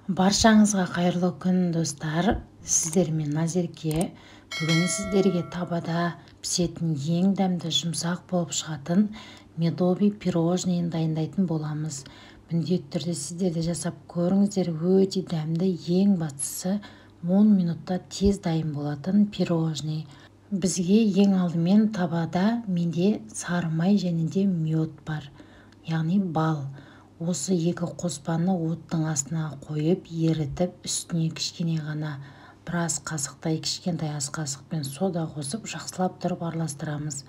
Баршаңызға қайырлы күн достар. Сіздермен Назерке. Бүгін сіздерге табада пісетін ең дәмді жұмсақ болып шығатын медовый пирожныйын дайындайтын боламыз. Міндетті түрде сіздер де жасап көріңіздер. Өте дәмді, ең бастысы 10 минутта тез дайын болатын пирожный. Бізге ең алдымен табада менде сары май және де мед бар, яғни бал. Осы екі қоспаны оттың астына қойып, ерітіп, үстіне кішкене ғана біраз қасықтай, кішкентай ас қасықпен сода қосып, жақсылап тұрып араластырамыз.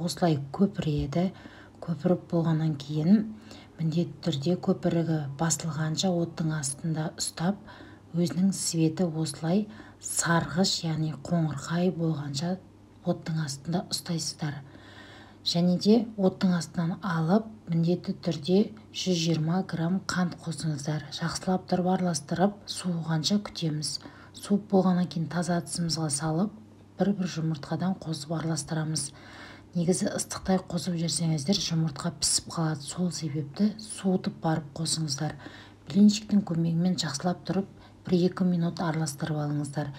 Осылай көпіреді. Көпіріп болғаннан кейін міндетті түрде көпірігі басылғанша оттың астында ұстап, өзінің светі осылай сарғыш, яғни қоңырқай болғанша оттың астында ұстайсыздар. Және де оттың астынан алып, міндетті түрде 120 грамм қант қосыңыздар. Жақсылап тұрып араластырып, суығанша күтеміз. Суып болғаннан кейін таза ыдысымызға салып, бір-бір жұмыртқадан қосып араластырамыз. Негізі ыстықтай қосып жүрсеңіздер, жұмыртқа пісіп қалады. Сол себепті суытып барып қосыңыздар. Блинчиктің көмегімен жақсылап тұрып, 1-2 минут араластырып алыңыздар.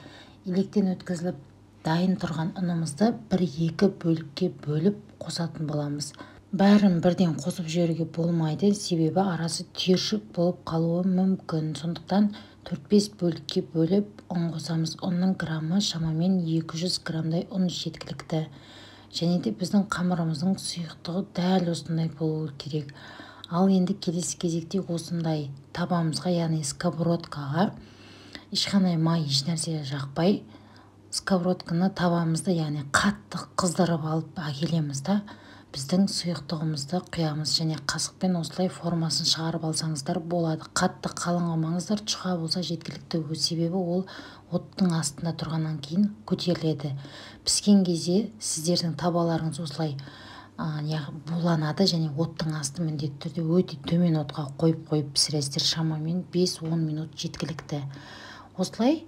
Електен өткізіліп дайын тұрған ұнымызды 1-2 бөлікке бөліп қосатын боламыз. Бәрін бірден қосып жіберуге болмайды, себебі арасы түйіршік болып қалуы мүмкін. Сондықтан 4-5 бөлікке бөліп ұн қосамыз. Ұнның граммы шамамен 200 граммдай ұн жеткілікті. Және де біздің қамырымыздың сұйықтығы дәл осындай болуы керек. Ал енді келесі кезекте осындай табамызға, яғни сковородкаға ешқандай май, ешнәрсе жақпай, сковородканы табамызды, яғни қатты қыздырып алып әкелеміз да, біздің сұйықтығымызды құямыз және қасықпен осылай формасын шығарып алсаңыздар болады. Қатты қалың алмаңыздар, жұқа болса жеткілікті. Себебі ол оттың астында тұрғаннан кейін көтеріледі. Піскен кезде сіздердің табаларыңыз осылай буланады және оттың асты міндетті түрде өте төмен отқа қойып пісіресіздер. Шамамен 5-10 минут жеткілікті. Осылай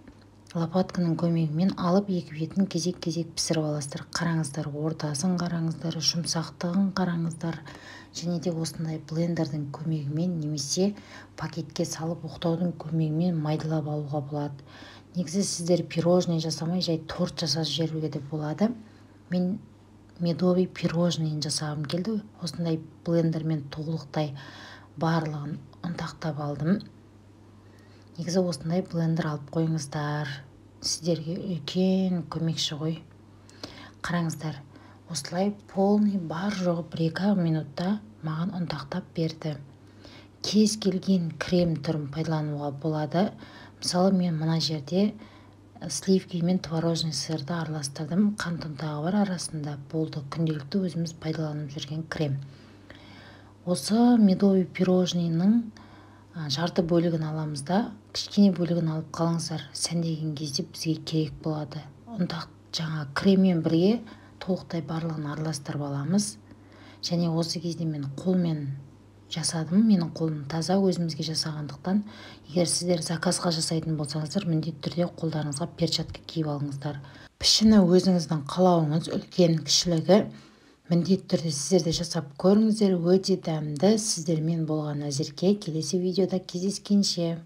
лопатканың көмегімен алып екі бетін кезек-кезек пісіріп аласыздар. Қараңыздар, ортасын қараңыздар, жұмсақтығын қараңыздар. Және де осындай блендердің көмегімен немесе пакетке салып оқтаудың көмегімен майдалап алуға болады. Негізі сіздер пирожный жасамай, жай торт жасап жіберуге де болады. Мен медовый пирожныйын жасағым келді. Осындай блендермен толықтай барлығын ұнтақтап алдым. Негізі осындай блендер алып қойыңыздар. Сіздерге үлкен көмекші ғой. Қараңыздар, осылай полный бар жоғы 1-2 минутта маған ұнтақтап берді. Кез келген крем түрін пайдалануға болады. Мысалы, мен мына жерде сливки мен творожный сырды араластырдым. Қант ұнтағы бар арасында. Болды, күнделікті өзіміз пайдаланып жүрген крем. Осы медовый пирожныйның жарты бөлігін аламыз да, кішкене бөлігін алып қалыңыздар. Сәндеген кезде бізге керек болады. Ұнтақ жаңа креммен бірге толықтай барлығын араластырып аламыз. Және осы кезде мен қолмен жасадым. Менің қолым таза, өзімізге жасағандықтан. Егер сіздер заказға жасайтын болсаңыздар, міндетті түрде қолдарыңызға перчатка киіп алыңыздар. Пішіні өзіңіздің қалауыңыз, үлкен, кішілігі. Міндетті түрде сіздер де жасап көріңіздер. Өте дәмді. Сіздермен болған Назерке. Келесі видеода кездескенше.